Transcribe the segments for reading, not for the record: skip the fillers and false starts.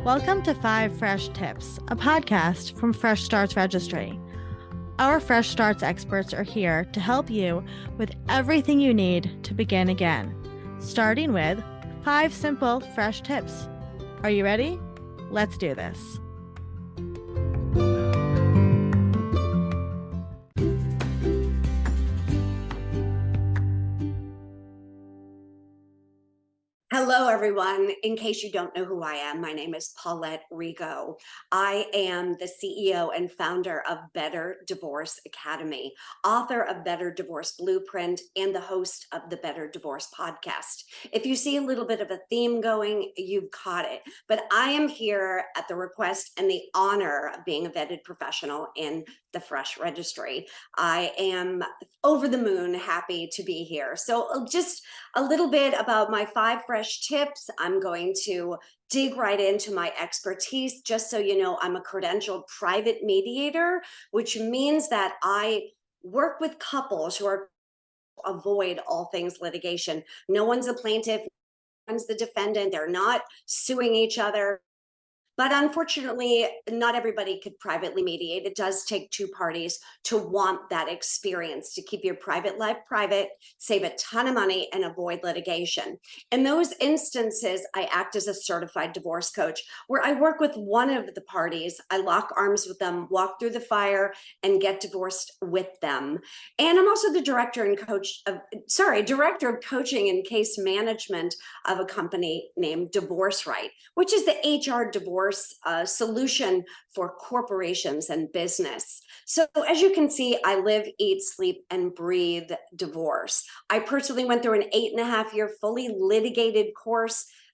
Welcome to 5 Fresh Tips, a podcast from Fresh Starts Registry. Our Fresh Starts experts are here to help you with everything you need to begin again, starting with 5 simple fresh tips. Are you ready? Let's do this. Hello, everyone. In case you don't know who I am, my name is Paulette Rigo. I am the CEO and founder of Better Divorce Academy, author of Better Divorce Blueprint, and the host of the Better Divorce podcast. If you see a little bit of a theme going, you've caught it. But I am here at the request and the honor of being a vetted professional in the Fresh Registry. I am over the moon happy to be here. So just a little bit about my 5 fresh tips. I'm going to dig right into my expertise. Just so you know, I'm a credentialed private mediator, which means that I work with couples who are avoid all things litigation. No one's a plaintiff, no one's the defendant. They're not suing each other. But unfortunately, not everybody could privately mediate. It does take 2 parties to want that experience, to keep your private life private, save a ton of money, and avoid litigation. In those instances, I act as a certified divorce coach, where I work with one of the parties. I lock arms with them, walk through the fire, and get divorced with them. And I'm also the director of coaching and case management of a company named Divorce Right, which is the HR divorce solution for corporations and business. So as you can see, I live, eat, sleep, and breathe divorce. I personally went through an 8.5-year fully litigated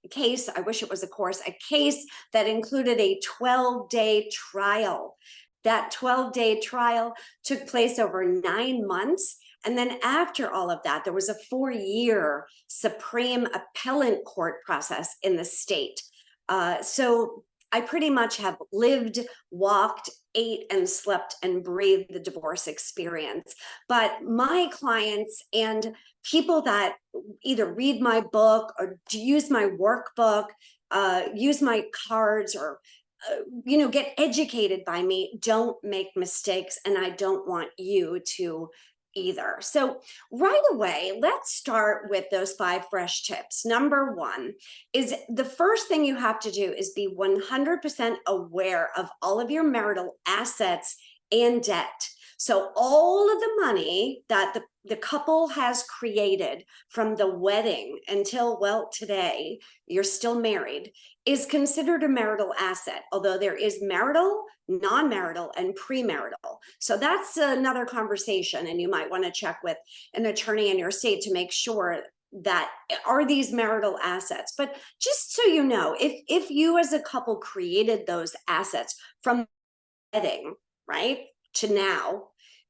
case. I wish it was a case that included a 12-day trial. That 12-day trial took place over 9 months. And then after all of that, there was a 4-year Supreme Appellate Court process in the state. So I pretty much have lived, walked, ate, and slept and breathed the divorce experience. But my clients and people that either read my book or use my workbook, use my cards, or get educated by me, don't make mistakes, and I don't want you to either. So right away, let's start with those 5 fresh tips. Number 1 is the first thing you have to do is be 100% aware of all of your marital assets and debt. So all of the money that the couple has created from the wedding until, well, today, you're still married, is considered a marital asset, although there is marital, non-marital, and premarital. So that's another conversation, and you might want to check with an attorney in your state to make sure that are these marital assets. But just so you know, if you as a couple created those assets from wedding, right, to now,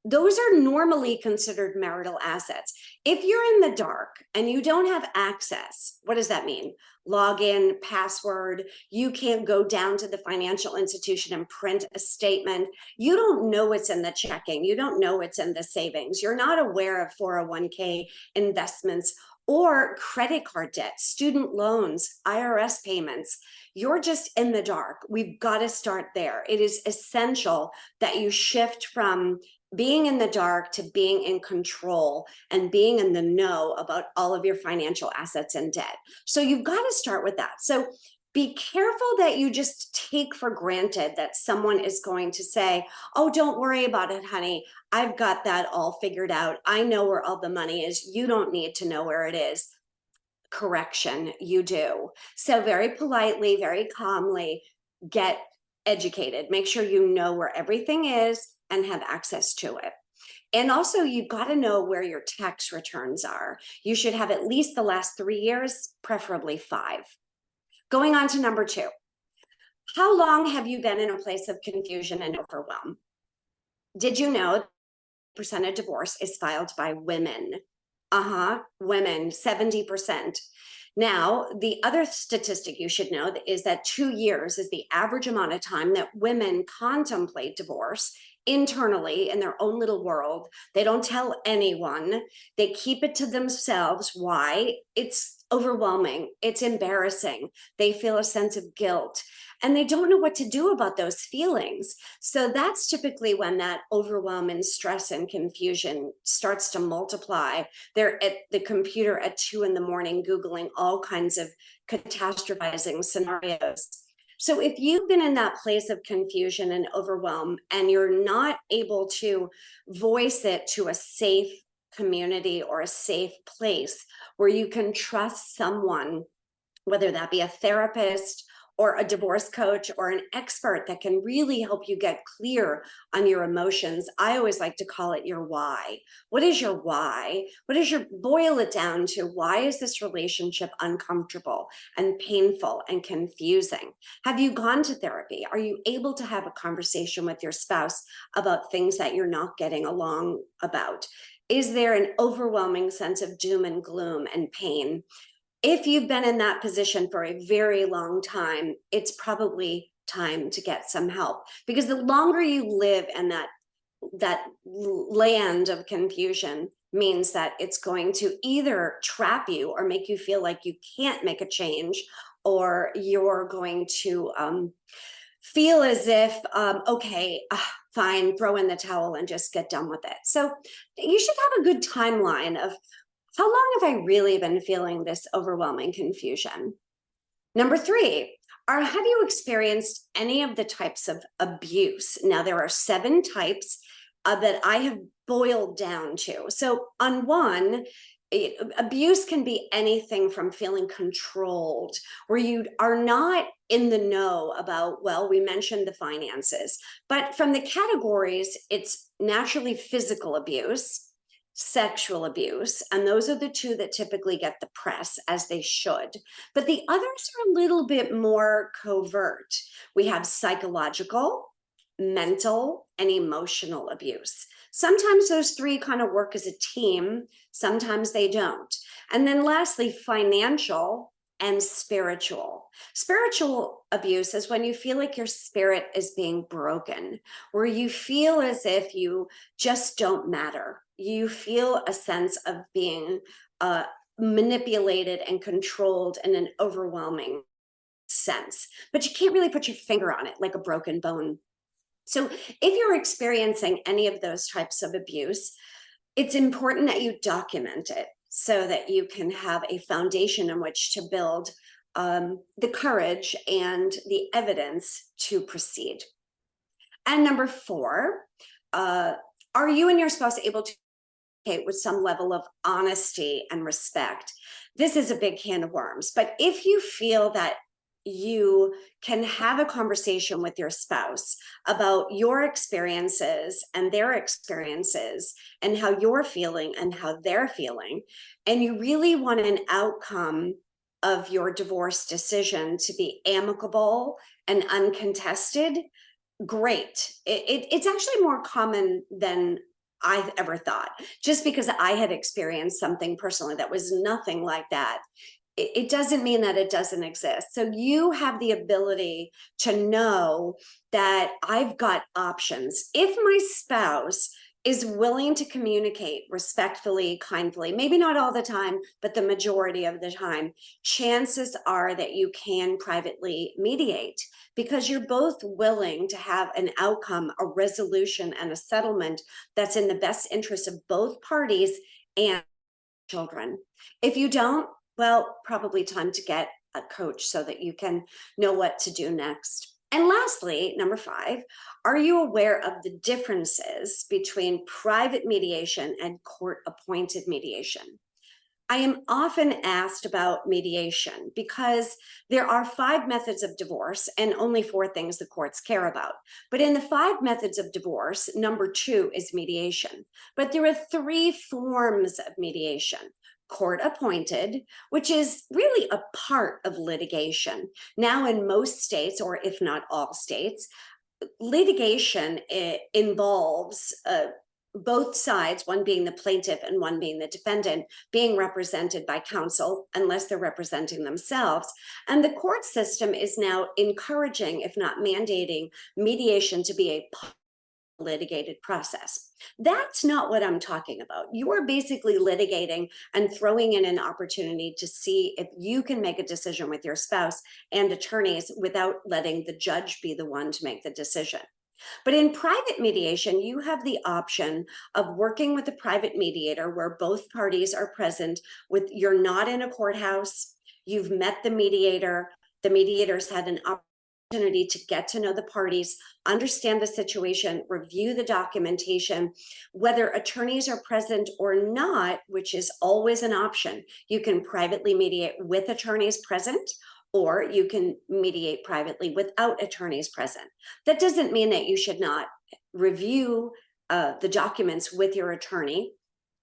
those are normally considered marital assets. If you're in the dark and you don't have access, what does that mean? Login, password, you can't go down to the financial institution and print a statement. You don't know what's in the checking. You don't know what's in the savings. You're not aware of 401k investments or credit card debt, student loans, IRS payments. You're just in the dark. We've got to start there. It is essential that you shift from being in the dark to being in control and being in the know about all of your financial assets and debt. So you've got to start with that. So be careful that you just take for granted that someone is going to say, oh, don't worry about it, honey. I've got that all figured out. I know where all the money is. You don't need to know where it is. Correction, you do. So very politely, very calmly, get educated. Make sure you know where everything is and have access to it. And also, you've got to know where your tax returns are. You should have at least the last 3 years, preferably 5. Going on to number 2. How long have you been in a place of confusion and overwhelm? Did you know % of divorce is filed by women? Women, 70%. Now, the other statistic you should know is that 2 years is the average amount of time that women contemplate divorce internally in their own little world. They don't tell anyone. They keep it to themselves. Why? It's overwhelming, it's embarrassing. They feel a sense of guilt and they don't know what to do about those feelings. So that's typically when that overwhelm and stress and confusion starts to multiply. They're at the computer at 2 a.m, Googling all kinds of catastrophizing scenarios. So if you've been in that place of confusion and overwhelm and you're not able to voice it to a safe community or a safe place where you can trust someone, whether that be a therapist or a divorce coach or an expert that can really help you get clear on your emotions. I always like to call it your why. What is your why? What is your, boil it down to, why is this relationship uncomfortable and painful and confusing? Have you gone to therapy? Are you able to have a conversation with your spouse about things that you're not getting along about? Is there an overwhelming sense of doom and gloom and pain? If you've been in that position for a very long time, it's probably time to get some help, because the longer you live in that land of confusion means that it's going to either trap you or make you feel like you can't make a change, or you're going to feel as if, okay, fine, throw in the towel and just get done with it. So you should have a good timeline of, how long have I really been feeling this overwhelming confusion? Number 3, have you experienced any of the types of abuse? Now, there are 7 types that I have boiled down to. So on one, abuse can be anything from feeling controlled, where you are not in the know about, well, we mentioned the finances, but from the categories, it's naturally physical abuse, sexual abuse, and those are the 2 that typically get the press, as they should. But the others are a little bit more covert. We have psychological, mental, and emotional abuse. Sometimes those 3 kind of work as a team, sometimes they don't. And then lastly, financial and spiritual. Spiritual abuse is when you feel like your spirit is being broken, where you feel as if you just don't matter. You feel a sense of being manipulated and controlled in an overwhelming sense, but you can't really put your finger on it, like a broken bone. So if you're experiencing any of those types of abuse, it's important that you document it so that you can have a foundation on which to build the courage and the evidence to proceed. And number 4, are you and your spouse able to communicate with some level of honesty and respect? This is a big can of worms, but if you feel that you can have a conversation with your spouse about your experiences and their experiences and how you're feeling and how they're feeling, and you really want an outcome of your divorce decision to be amicable and uncontested, great. It's actually more common than I ever thought, just because I had experienced something personally that was nothing like that. It doesn't mean that it doesn't exist. So you have the ability to know that I've got options. If my spouse is willing to communicate respectfully, kindly, maybe not all the time, but the majority of the time, chances are that you can privately mediate, because you're both willing to have an outcome, a resolution, and a settlement that's in the best interest of both parties and children. If you don't, well, probably time to get a coach so that you can know what to do next. And lastly, number 5, are you aware of the differences between private mediation and court-appointed mediation? I am often asked about mediation because there are 5 methods of divorce and only 4 things the courts care about. But in the 5 methods of divorce, number 2 is mediation. But there are 3 forms of mediation. Court appointed, which is really a part of litigation. Now, in most states, or if not all states, litigation involves both sides, one being the plaintiff and one being the defendant, being represented by counsel, unless they're representing themselves. And the court system is now encouraging, if not mandating, mediation to be a litigated process. That's not what I'm talking about. You are basically litigating and throwing in an opportunity to see if you can make a decision with your spouse and attorneys without letting the judge be the one to make the decision. But in private mediation, you have the option of working with a private mediator where both parties are present. You're not in a courthouse, you've met the mediator's had an opportunity to get to know the parties, understand the situation, review the documentation. Whether attorneys are present or not, which is always an option, you can privately mediate with attorneys present, or you can mediate privately without attorneys present. That doesn't mean that you should not review the documents with your attorney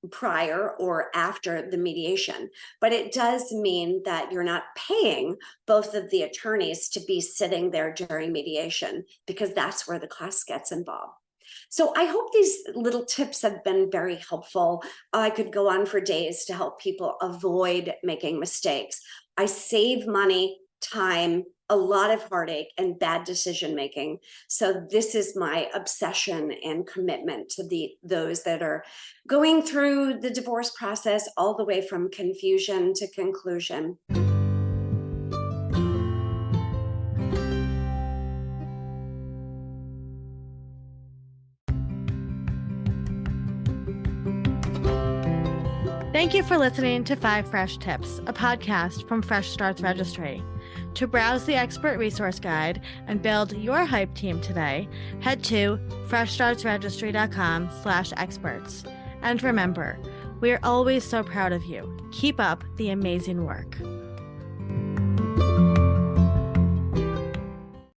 prior or after the mediation, but it does mean that you're not paying both of the attorneys to be sitting there during mediation, because that's where the cost gets involved. So I hope these little tips have been very helpful. I could go on for days to help people avoid making mistakes. I save money, time, a lot of heartache, and bad decision making. So this is my obsession and commitment to those that are going through the divorce process, all the way from confusion to conclusion. Thank you for listening to 5 Fresh Tips, a podcast from Fresh Starts Registry. To browse the expert resource guide and build your hype team today, head to freshstartsregistry.com/experts. And remember, we are always so proud of you. Keep up the amazing work.